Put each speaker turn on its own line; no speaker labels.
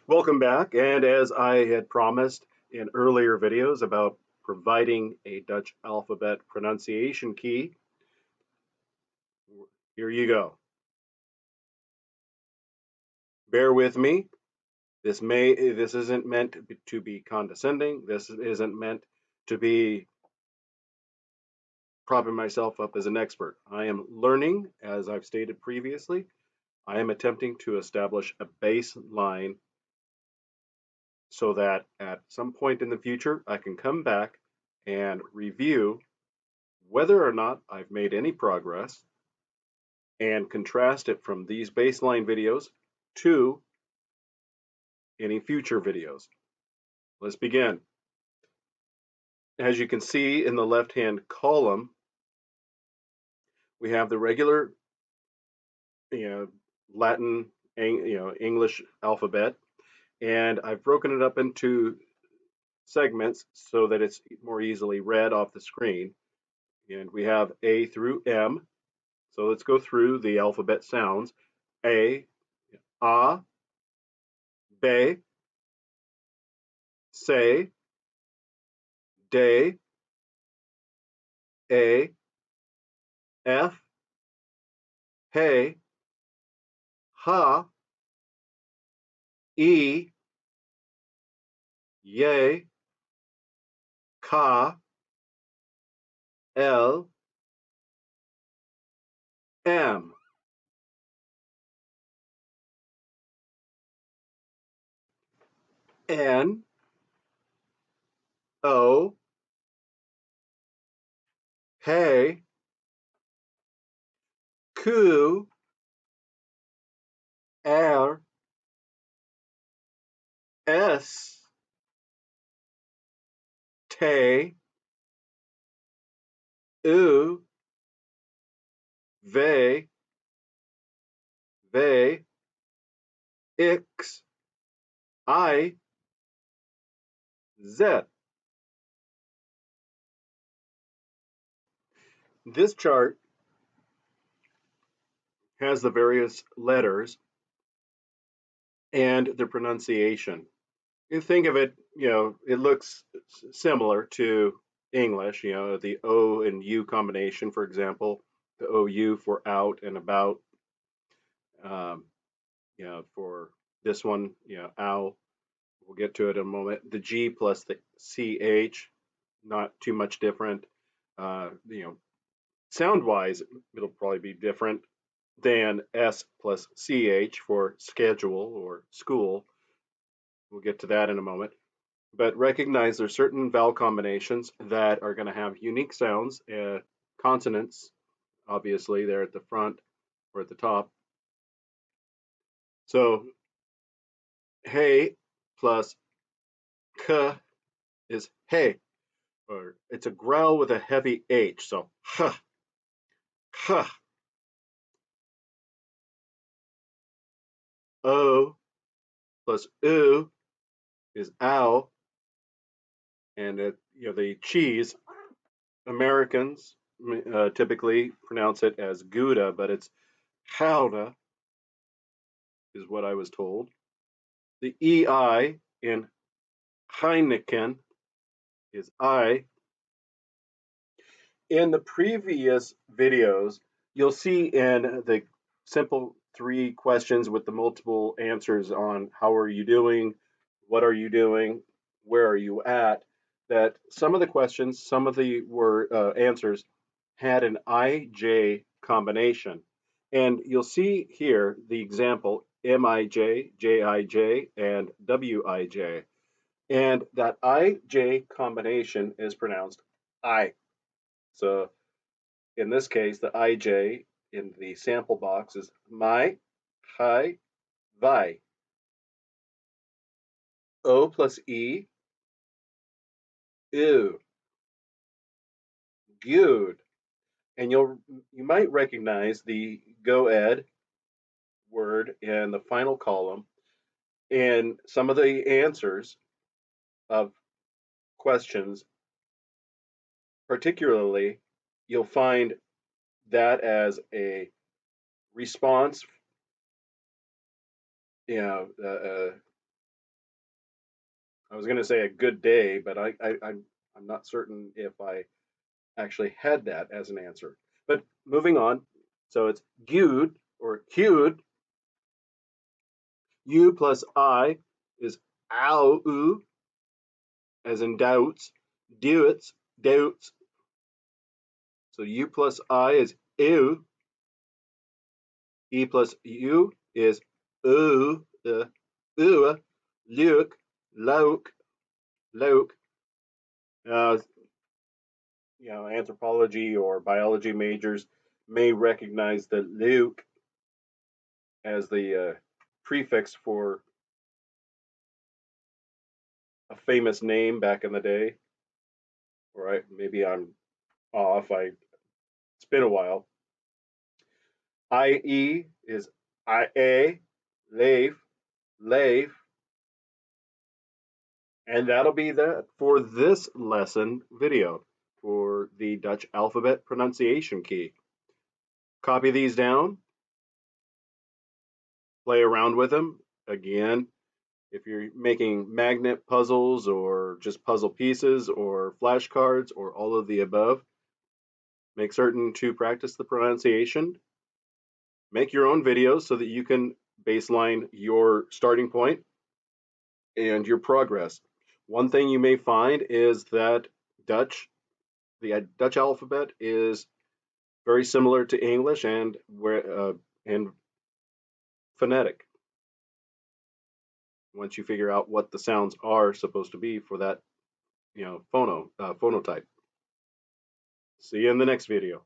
Welcome back, and as I had promised in earlier videos about providing a Dutch alphabet pronunciation key, here you go. Bear with me. This isn't meant to be condescending. This isn't meant to be propping myself up as an expert. I am learning, as I've stated previously. I am attempting to establish a baseline so that at some point in the future I can come back and review whether or not I've made any progress and contrast it from these baseline videos to any future videos. Let's begin. As you can see in the left-hand column, we have the regular, Latin, English alphabet, and I've broken it up into segments so that it's more easily read off the screen. And we have A through M. So let's go through the alphabet sounds. A, be, say, de, a, f, he, ha, e, ye, ka, l, m. N, O, he, ku, r, s, te, u, ve, x, I, z. This chart has the various letters and the pronunciation. You think of it, it looks similar to English, the O and U combination, for example, the OU for out and about, um, for this one, ow, we'll get to it in a moment. The G plus the CH, not too much different. Sound wise, it'll probably be different than S plus CH for schedule or school. We'll get to that in a moment. But recognize there's certain vowel combinations that are going to have unique sounds, consonants, obviously, there at the front or at the top. So, hey plus k is hey, or it's a growl with a heavy H. So, ha, ha. O plus oo is ow, and the cheese. Americans typically pronounce it as Gouda, but it's Gouda, is what I was told. The EI in Heineken is I. In the previous videos, you'll see in the simple 3 questions with the multiple answers on how are you doing, what are you doing, where are you at, that some of the questions, some of the answers had an IJ combination. And you'll see here the example MIJ, JIJ, and WIJ. And that IJ combination is pronounced I. So in this case, the IJ in the sample box is my, hi, vi. O plus E, ew, good. And you might recognize the go ed word in the final column in some of the answers of questions. Particularly, you'll find that as a response, I was going to say a good day, but I'm not certain if I actually had that as an answer. But moving on, so it's good or cute. U plus I is ow, as in doubts, doubts, doubts. So U plus I is ew. E plus U is ooh, ooh, look, loke, loke. Uh, Anthropology or biology majors may recognize the Luke as the prefix for a famous name back in the day. Or maybe I'm off. It's been a while. IE is IA, Leif, Leif, and that'll be that for this lesson video for the Dutch alphabet pronunciation key. Copy these down, play around with them. Again, if you're making magnet puzzles or just puzzle pieces or flashcards or all of the above, make certain to practice the pronunciation. Make your own videos so that you can baseline your starting point and your progress. One thing you may find is that the Dutch alphabet is very similar to English and phonetic. Once you figure out what the sounds are supposed to be for that, phonotype. See you in the next video.